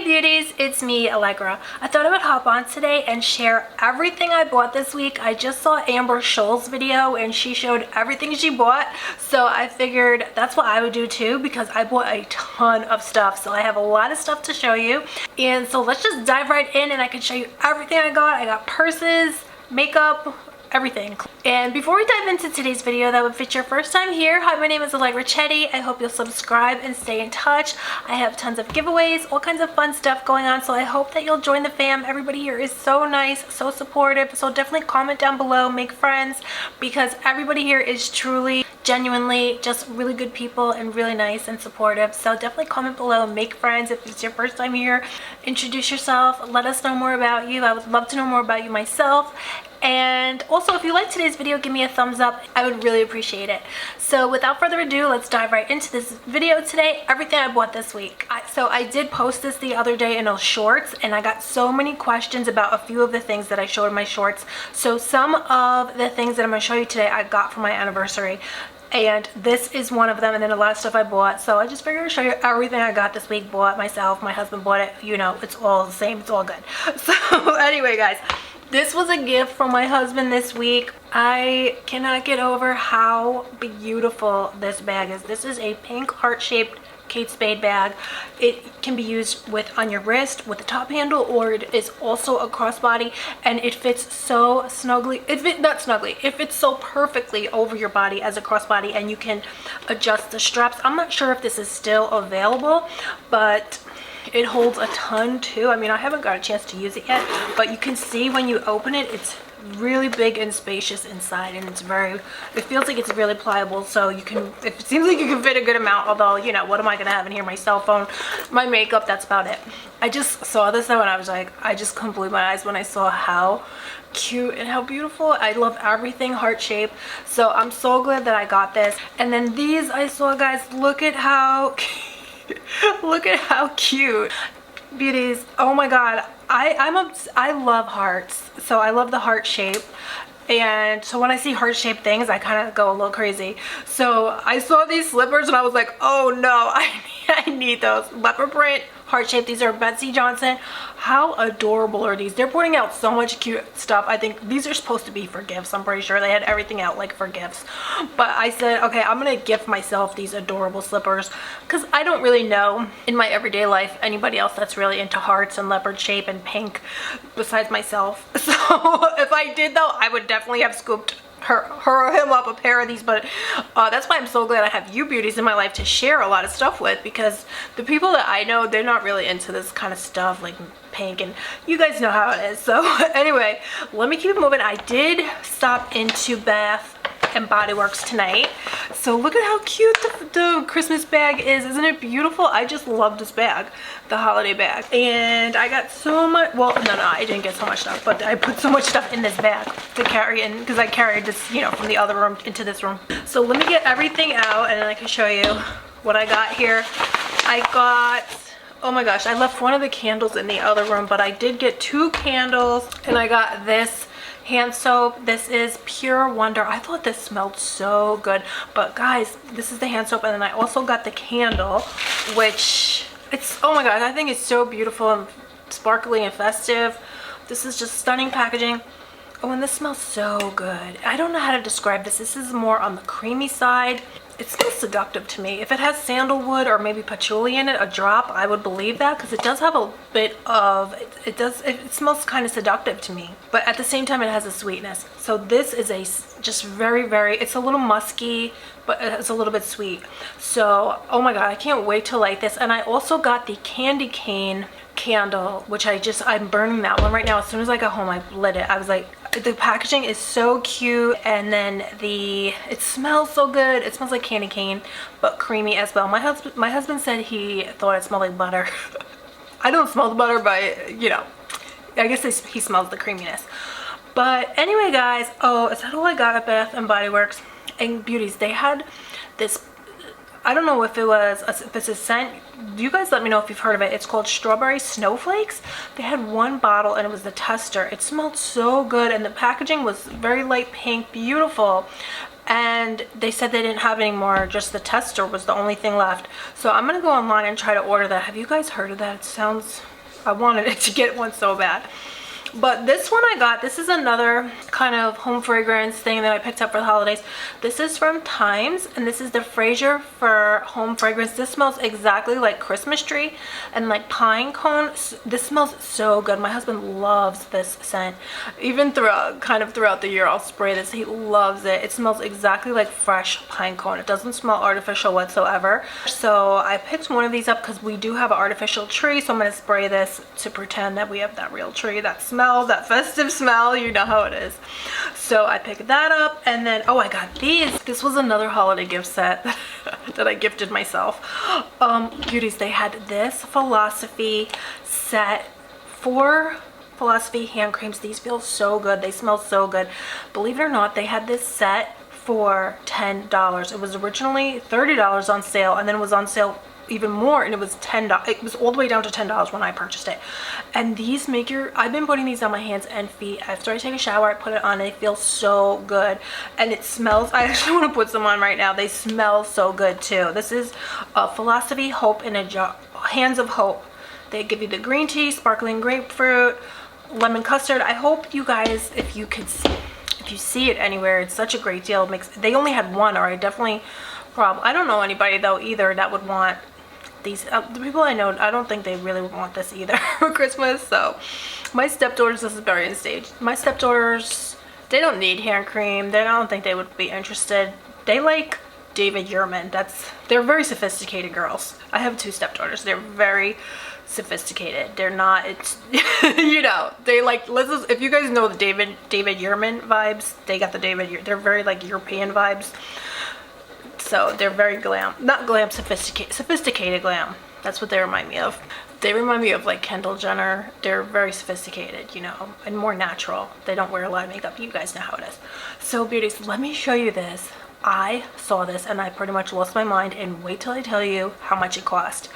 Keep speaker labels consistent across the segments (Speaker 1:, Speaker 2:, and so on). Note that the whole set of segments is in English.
Speaker 1: beauties, it's me, Alegra. I thought I would hop on today and share everything I bought this week. I just saw Amber Scholl's video and she showed everything she bought, so I figured that's what I would do too because I bought a ton of stuff. So I have a lot of stuff to show you, and so let's just dive right in and I can show you everything I got. I got purses, makeup, everything. And before we dive into today's video, that if it's your first time here, hi, my name is Alegra. I hope you'll subscribe and stay in touch. I have tons of giveaways, all kinds of fun stuff going on, so I hope that you'll join the fam. Everybody here is so nice, so supportive, so definitely comment down below, make friends, because everybody here is truly, genuinely just really good people and really nice and supportive. So definitely comment below and make friends. If it's your first time here, introduce yourself, let us know more about you. I would love to know more about you myself. And also, if you like today's video, give me a thumbs up. I would really appreciate it. So without further ado, let's dive right into this video today. Everything I bought this week. So I did post this the other day in those shorts, and I got so many questions about a few of the things that I showed in my shorts. So some of the things that I'm going to show you today I got for my anniversary, and this is one of them, and then a lot of stuff I bought. So I just figured to show you everything I got this week. Bought myself, my husband bought it, you know, it's all the same, it's all good. So anyway guys, this was a gift from my husband this week. I cannot get over how beautiful this bag is. This is a pink heart-shaped Kate Spade bag. It can be used on your wrist with a top handle, or it is also a crossbody, and it fits so snugly. It fits so perfectly over your body as a crossbody, and you can adjust the straps. I'm not sure if this is still available, but it holds a ton too. I mean, I haven't got a chance to use it yet, but you can see when you open it, it's really big and spacious inside, and it feels like it's really pliable, so it seems like you can fit a good amount, although, you know, what am I gonna have in here? My cell phone, my makeup, that's about it. I just saw this though and I was like, I just couldn't believe my eyes when I saw how cute and how beautiful. I love everything heart shape, so I'm so glad that I got this. And then these I saw, guys, look at how look at how cute, beauties. Oh my god, I love hearts, so I love the heart shape, and so when I see heart shaped things I kind of go a little crazy. So I saw these slippers and I was like, oh no, I need those. Leopard print, heart shape. These are Betsey Johnson. How adorable are these? They're putting out so much cute stuff. I think these are supposed to be for gifts. I'm pretty sure they had everything out like for gifts, but I said, okay, I'm gonna gift myself these adorable slippers because I don't really know in my everyday life anybody else that's really into hearts and leopard shape and pink besides myself. So if I did though, I would definitely have scooped her or him up a pair of these. But that's why I'm so glad I have you beauties in my life to share a lot of stuff with, because the people that I know, they're not really into this kind of stuff like pink, and you guys know how it is. So anyway, let me keep it moving. I did stop into Bath and Body Works tonight, so look at how cute the Christmas bag is. Isn't it beautiful? I just love this bag, the holiday bag, and I got so much. Well, no, I didn't get so much stuff, but I put so much stuff in this bag to carry in because I carried this, you know, from the other room into this room. So let me get everything out and then I can show you what I got here. I got, oh my gosh, I left one of the candles in the other room, but I did get 2 candles, and I got this hand soap. This is Pure Wonder. I thought this smelled so good, but guys, this is the hand soap, and then I also got the candle, which it's, oh my god, I think it's so beautiful and sparkly and festive. This is just stunning packaging. Oh, and this smells so good. I don't know how to describe this. This is more on the creamy side. It smells seductive to me. If it has sandalwood or maybe patchouli in it, a drop, I would believe that, because it does have a bit of, it smells kind of seductive to me, but at the same time it has a sweetness. So this is just very, it's a little musky, but it's a little bit sweet. So, oh my god, I can't wait to light this. And I also got the candy cane candle, which I'm burning that one right now. As soon as I got home, I lit it. I was like, the packaging is so cute, and then it smells so good. It smells like candy cane, but creamy as well. My husband said he thought it smelled like butter. I don't smell the butter, but you know, I guess he smells the creaminess. But anyway guys, oh, is that all I got at Bath and Body Works? And beauties, they had this, I don't know if it's a scent. You guys let me know if you've heard of it. It's called Strawberry Snowflakes. They had one bottle and it was the tester. It smelled so good, and the packaging was very light pink, beautiful. and they said they didn't have any more, just the tester was the only thing left. So I'm gonna go online and try to order that. Have you guys heard of that? It sounds, I wanted it to get one so bad. But this one I got, this is another kind of home fragrance thing that I picked up for the holidays. This is from Times, and this is the Fraser for home fragrance. This smells exactly like Christmas tree and like pine cone. This smells so good. My husband loves this scent. Even throughout the year, I'll spray this. He loves it. It smells exactly like fresh pine cone. It doesn't smell artificial whatsoever. So I picked one of these up because we do have an artificial tree, so I'm going to spray this to pretend that we have that real tree. That smells, that festive smell, you know how it is. So I picked that up, and then oh, I got these. This was another holiday gift set that I gifted myself. Beauties, they had this Philosophy set, 4 Philosophy hand creams. These feel so good. They smell so good. Believe it or not, they had this set for $10. It was originally $30 on sale, and then it was on sale even more, and it was $10. It was all the way down to $10 when I purchased it. And these make your, I've been putting these on my hands and feet after I take a shower. I put it on, and they feel so good, and it smells, I actually want to put some on right now. They smell so good too. This is a Philosophy Hope in a jar, Hands of Hope. They give you the green tea, sparkling grapefruit, lemon custard. I hope you guys, if you see it anywhere, it's such a great deal. It makes, they only had one, or I definitely I don't know anybody though either that would want these. The people I know, I don't think they really want this either for Christmas. So my stepdaughters, this is very in stage. My stepdaughters, they don't need hand cream. I don't think they would be interested. They like David Yurman. They're very sophisticated girls. I have 2 stepdaughters. They're very sophisticated. They're not, it's you know, they like, if you guys know the David Yurman vibes, they got the they're very like European vibes. So they're very glam, not glam, sophisticated glam. That's what they remind me of. They remind me of like Kendall Jenner. They're very sophisticated, you know, and more natural. They don't wear a lot of makeup. You guys know how it is. So beauties, let me show you this. I saw this and I pretty much lost my mind, and wait till I tell you how much it cost.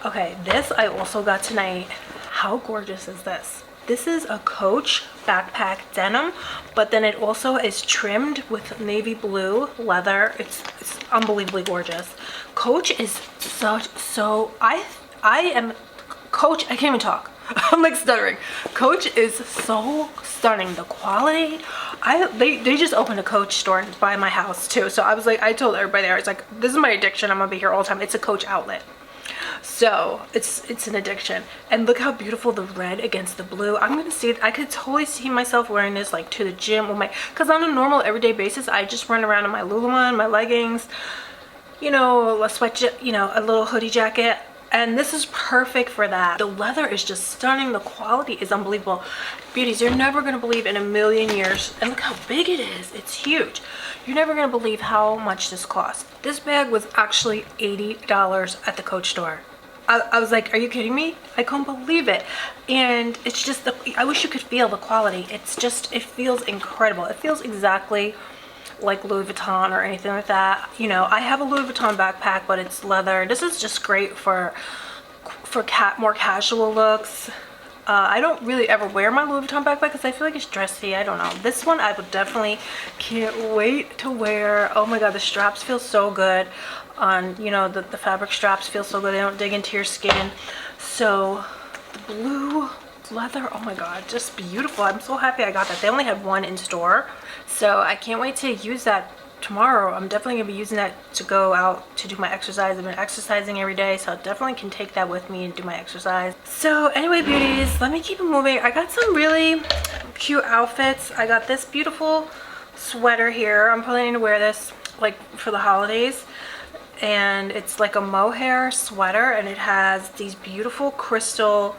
Speaker 1: Okay, this I also got tonight. How gorgeous is this? This is a Coach backpack denim, but then it also is trimmed with navy blue leather. It's unbelievably gorgeous. Coach is I am Coach, I can't even talk. I'm like stuttering. Coach is so stunning. The quality, they just opened a Coach store by my house too. So I was like, I told everybody there, it's like, this is my addiction. I'm gonna be here all the time. It's a Coach outlet. So it's an addiction. And look how beautiful the red against the blue. I'm gonna see it. I could totally see myself wearing this like to the gym with because on a normal everyday basis I just run around in my Lululemon, my leggings, you know, a sweat, you know, a little hoodie jacket, and this is perfect for that. The leather is just stunning. The quality is unbelievable. Beauties, you're never gonna believe in a million years, and look how big it is. It's huge. You're never gonna believe how much this cost. This bag was actually $80 at the Coach store. I was like, are you kidding me? I couldn't believe it. And it's just, I wish you could feel the quality. It's just, it feels incredible. It feels exactly like Louis Vuitton or anything like that. You know, I have a Louis Vuitton backpack, but it's leather. This is just great for more casual looks. I don't really ever wear my Louis Vuitton backpack because I feel like it's dressy. I don't know. This one I would definitely, can't wait to wear. Oh my god, the straps feel so good on, you know, the fabric straps feel so good. They don't dig into your skin. So the blue leather, oh my god, just beautiful. I'm so happy I got that. They only had one in store, so I can't wait to use that tomorrow. I'm definitely gonna be using that to go out to do my exercise. I've been exercising every day, so I definitely can take that with me and do my exercise. So anyway, beauties, let me keep it moving. I got some really cute outfits. I got this beautiful sweater here. I'm planning to wear this like for the holidays, and it's like a mohair sweater, and it has these beautiful crystal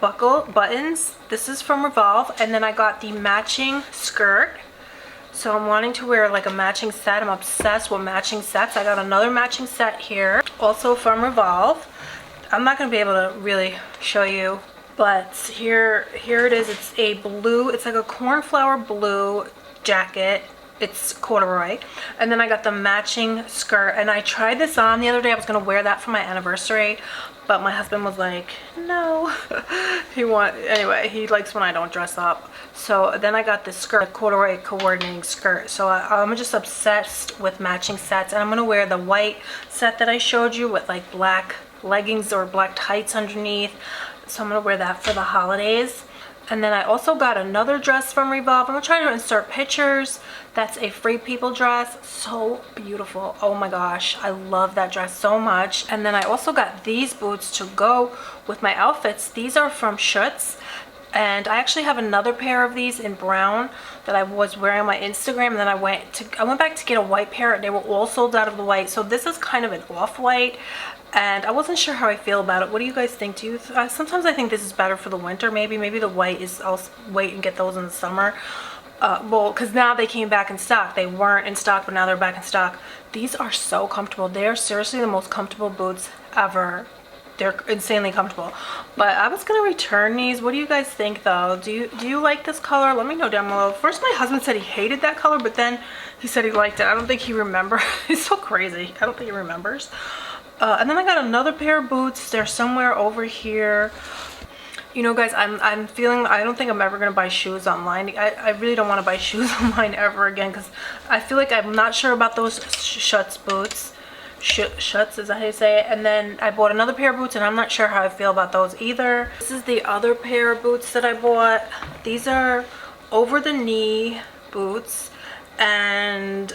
Speaker 1: buttons. This is from Revolve. And then I got the matching skirt. So I'm wanting to wear like a matching set. I'm obsessed with matching sets. I got another matching set here, also from Revolve. I'm not going to be able to really show you, but here it is. It's a blue, it's like a cornflower blue jacket. It's corduroy. And then I got the matching skirt, and I tried this on the other day. I was going to wear that for my anniversary, but my husband was like, no. Anyway, he likes when I don't dress up. So then I got this skirt, a corduroy coordinating skirt. So I'm just obsessed with matching sets, and I'm gonna wear the white set that I showed you with like black leggings or black tights underneath. So I'm gonna wear that for the holidays. And then I also got another dress from Revolve. I'm gonna try to insert pictures. That's a Free People dress. So beautiful. Oh my gosh, I love that dress so much. And then I also got these boots to go with my outfits. These are from Schutz. And I actually have another pair of these in brown that I was wearing on my Instagram, and then I went back to get a white pair, and they were all sold out of the white. So this is kind of an off-white, and I wasn't sure how I feel about it. What do you guys think? Sometimes I think this is better for the winter. Maybe the white is, I'll wait and get those in the summer. Well, because now they came back in stock. They weren't in stock, but now they're back in stock. These are so comfortable. They are seriously the most comfortable boots ever. They're insanely comfortable. But I was gonna return these. What do you guys think though? Do you like this color? Let me know down below. First my husband said he hated that color, but then he said he liked it. I don't think he remembers. He's so crazy. I don't think he remembers. And then I got another pair of boots. They're somewhere over here. You know guys, I'm feeling, I don't think I'm ever gonna buy shoes online. I really don't want to buy shoes online ever again, because I feel like I'm not sure about those Schutz boots. Schutz, is that how you say it? And then I bought another pair of boots, and I'm not sure how I feel about those either. This is the other pair of boots that I bought. These are over the knee boots, and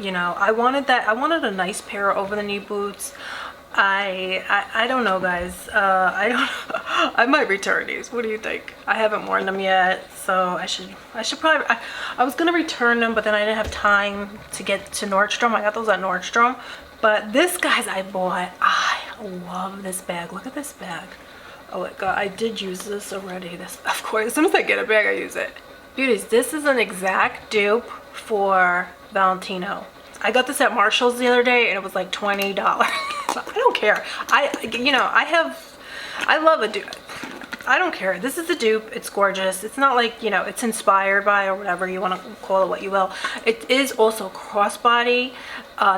Speaker 1: you know, I wanted a nice pair of over the knee boots. I don't know guys. I might return these. What do you think? I haven't worn them yet, so I should probably, I was gonna return them, but then I didn't have time to get to Nordstrom. I got those at Nordstrom. But this, guys, I bought. I love this bag. Look at this bag. Oh my god, I did use this already. This, of course, as soon as I get a bag, I use it. Beauties, this is an exact dupe for Valentino. I got this at Marshall's the other day, and it was like $20. I don't care. I love a dupe. I don't care. This is a dupe. It's gorgeous. It's not like, you know, it's inspired by or whatever you want to call it, what you will. It is also crossbody.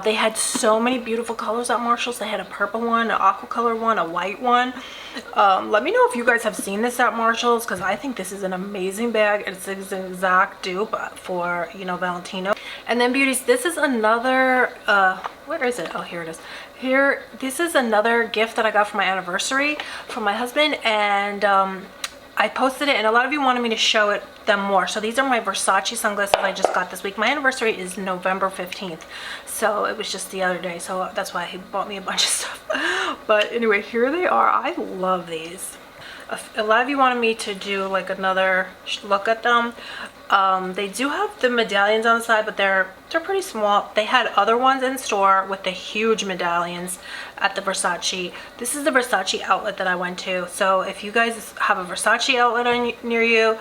Speaker 1: They had so many beautiful colors at Marshall's. They had a purple one, an aqua color one, a white one. Let me know if you guys have seen this at Marshall's, because I think this is an amazing bag. It's an exact dupe for, you know, Valentino. And then beauties, this is another, where is it? Oh, here it is. Here, this is another gift that I got for my anniversary from my husband, and I posted it, and a lot of you wanted me to show them more. So these are my Versace sunglasses I just got this week. My anniversary is November 15th, so it was just the other day, so that's why he bought me a bunch of stuff. But anyway, here they are. I love these. A lot of you wanted me to do like another look at them. They do have the medallions on the side, but they're pretty small. They had other ones in store with the huge medallions at the Versace. This is the Versace outlet that I went to. So if you guys have a Versace outlet near you,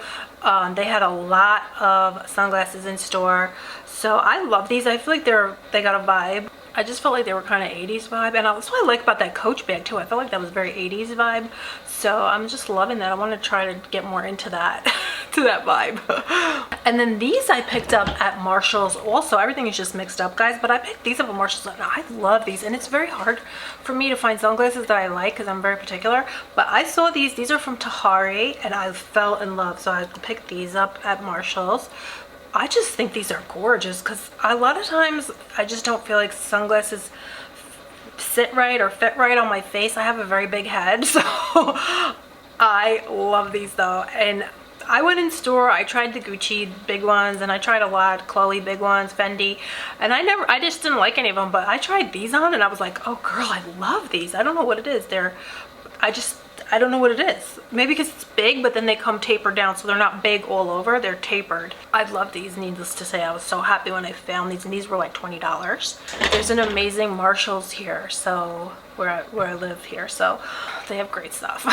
Speaker 1: they had a lot of sunglasses in store. So I love these. I feel like they got a vibe. I just felt like they were kind of 80s vibe, and that's what I like about that Coach bag too. I felt like that was very 80s vibe, so I'm just loving that. I want to try to get more into that to that vibe. And then these I picked up at Marshall's also. Everything is just mixed up, guys, but I picked these up at Marshall's, and I love these, and it's very hard for me to find sunglasses that I like because I'm very particular, but I saw these are from Tahari, and I fell in love, so I picked these up at Marshall's. I just think these are gorgeous, because a lot of times I just don't feel like sunglasses sit right or fit right on my face. I have a very big head, so I love these though. And I went in store, I tried the Gucci big ones, and I tried a lot, Chloe big ones, Fendi, and I just didn't like any of them, but I tried these on, and I was like, oh girl, I love these. I don't know what it is. I don't know what it is. Maybe because it's big, but then they come tapered down, so they're not big all over, they're tapered. I love these, needless to say. I was so happy when I found these, and these were like $20. There's an amazing Marshall's here, so where I live here, so they have great stuff.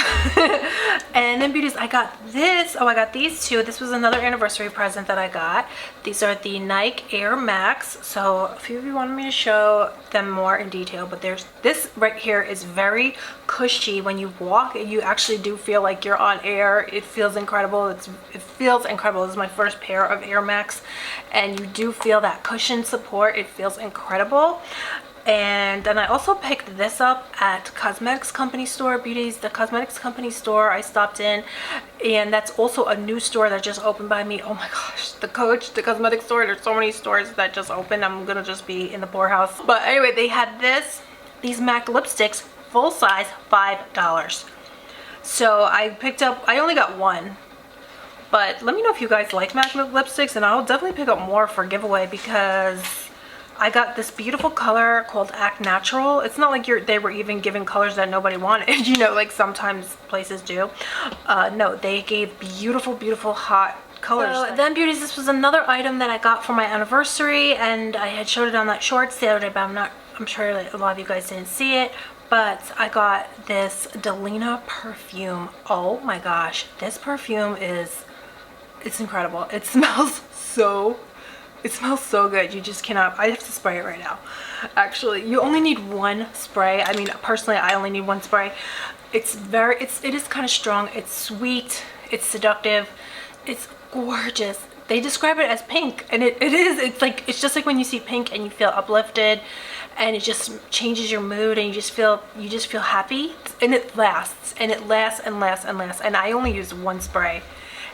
Speaker 1: And then beauties, I got this. Oh, I got these two. This was another anniversary present that I got. These are the Nike Air Max. So a few of you wanted me to show them more in detail, but there's this right here is very cushy. When you walk, you actually do feel like you're on air. It feels incredible. It feels incredible. This is my first pair of Air Max, and you do feel that cushion support. It feels incredible. And then I also picked this up at Cosmetics Company store, the Cosmetics Company store I stopped in, and that's also a new store that just opened by me. Oh my gosh, the cosmetics store, there's so many stores that just opened. I'm gonna just be in the poorhouse. But anyway, they had these MAC lipsticks, full size, $5. So I only got one. But let me know if you guys like MAC lipsticks, and I'll definitely pick up more for giveaway because I got this beautiful color called Act Natural. It's not like they were even giving colors that nobody wanted, you know, like sometimes places do. No, they gave beautiful, beautiful hot colors. So then beauties, this was another item that I got for my anniversary, and I had showed it on that shorts the other day, but I'm sure that a lot of you guys didn't see it. But I got this Delina perfume. Oh my gosh, this perfume it's incredible. It smells so good. You just cannot. I have to spray it right now. Actually, you only need one spray. I mean, personally, I only need one spray. It is kind of strong. It's sweet. It's seductive. It's gorgeous. They describe it as pink, and it is. It's just like when you see pink and you feel uplifted, and it just changes your mood, and you just feel happy, and it lasts, and it lasts and lasts and lasts. And I only use one spray.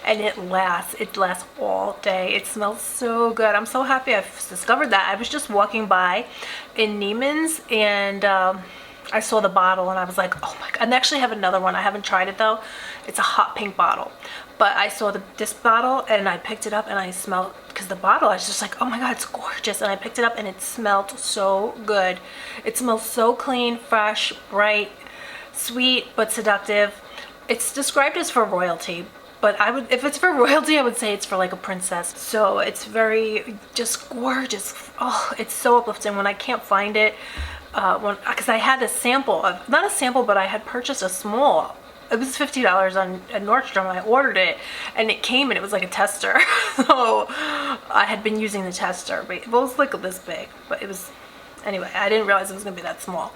Speaker 1: And it lasts all day. It smells so good. I'm so happy I've discovered that. I was just walking by in Neiman's, and I saw the bottle, and I was like, oh my god. And they actually have another one. I haven't tried it though. It's a hot pink bottle. But I saw this bottle, and I picked it up, and I smelled, because the bottle, I was just like, oh my god, it's gorgeous. And I picked it up, and it smelled so good. It smells so clean, fresh, bright, sweet, but seductive. It's described as for royalty. But if it's for royalty, I would say it's for like a princess. So it's very just gorgeous. Oh, it's so uplifting. When I can't find it, because I had a sample of, not a sample, but I had purchased a small. It was $50 at Nordstrom. I ordered it, and it came, and it was like a tester. So I had been using the tester, but it was like this big. But it was, anyway, I didn't realize it was gonna be that small,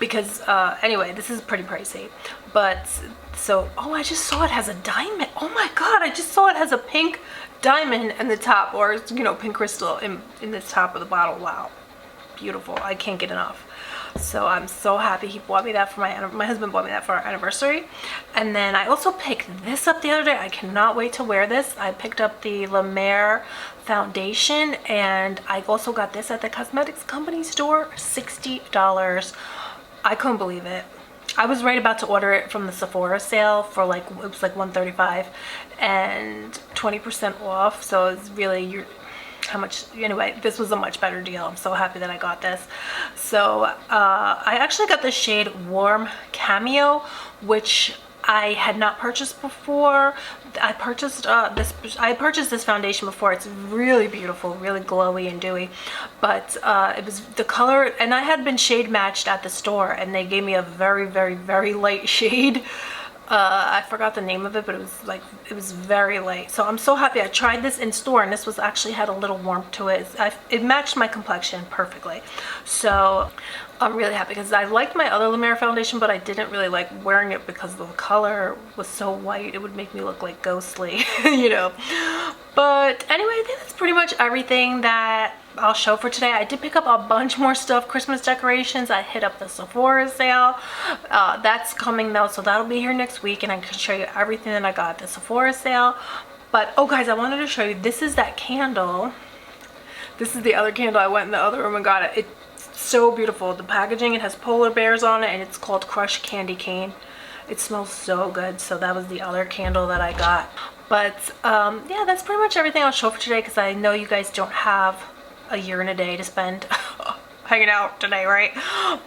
Speaker 1: because anyway, this is pretty pricey. But so, oh, I just saw it has a diamond. Oh my god, I just saw it has a pink diamond in the top, or, you know, pink crystal in the top of the bottle. Wow, beautiful. I can't get enough. So I'm so happy he bought me that for my husband bought me that for our anniversary. And then I also picked this up the other day. I cannot wait to wear this. I picked up the La Mer foundation, and I also got this at the Cosmetics Company store, $60. I couldn't believe it. I was right about to order it from the Sephora sale for like, it was like $135 and 20% off. So it's really, how much, anyway, this was a much better deal. I'm so happy that I got this. So I actually got the shade Warm Cameo, which I had not purchased before. I purchased this foundation before. It's really beautiful, really glowy and dewy, but it was the color, and I had been shade matched at the store, and they gave me a very, very, very light shade. I forgot the name of it, but it was very light. So I'm so happy. I tried this in store, and this was actually had a little warmth to it. It matched my complexion perfectly. So I'm really happy, because I liked my other La Mer foundation, but I didn't really like wearing it because the color was so white. It would make me look like ghostly, you know. But anyway, I think that's pretty much everything that I'll show for today. I did pick up a bunch more stuff, Christmas decorations. I hit up the Sephora sale. That's coming though, so that'll be here next week, and I can show you everything that I got at the Sephora sale. But oh guys, I wanted to show you, this is that candle. This is the other candle. I went in the other room and got it. It's so beautiful. The packaging, it has polar bears on it, and it's called Crushed Candy Cane. It smells so good. So that was the other candle that I got. But yeah, that's pretty much everything I'll show for today, because I know you guys don't have a year and a day to spend hanging out today, right?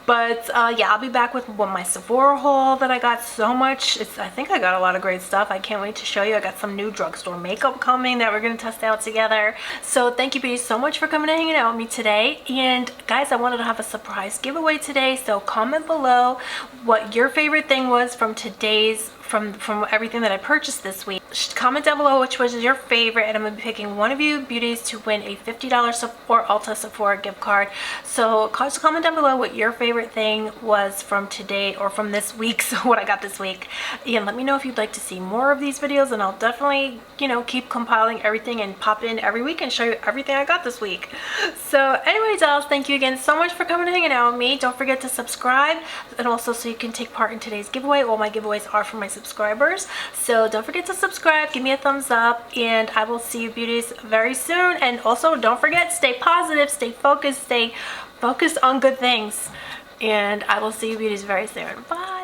Speaker 1: But yeah, I'll be back with my Sephora haul that I got so much. I think I got a lot of great stuff. I can't wait to show you. I got some new drugstore makeup coming that we're going to test out together. So thank you, beauties, so much for coming and hanging out with me today. And guys, I wanted to have a surprise giveaway today, so comment below what your favorite thing was from today's from everything that I purchased this week. Comment down below which was your favorite, and I'm going to be picking one of you beauties to win a $50 Sephora Ulta Sephora gift card. So just comment down below what your favorite thing was from today or from this week, so what I got this week. And let me know if you'd like to see more of these videos, and I'll definitely, you know, keep compiling everything and pop in every week and show you everything I got this week. So anyways, dolls, thank you again so much for coming and hanging out with me. Don't forget to subscribe, and also so you can take part in today's giveaway. All my giveaways are for my subscribers, so don't forget to subscribe, give me a thumbs up, and I will see you beauties very soon. And also don't forget, stay positive, stay focused on good things, and I will see you beauties very soon. Bye.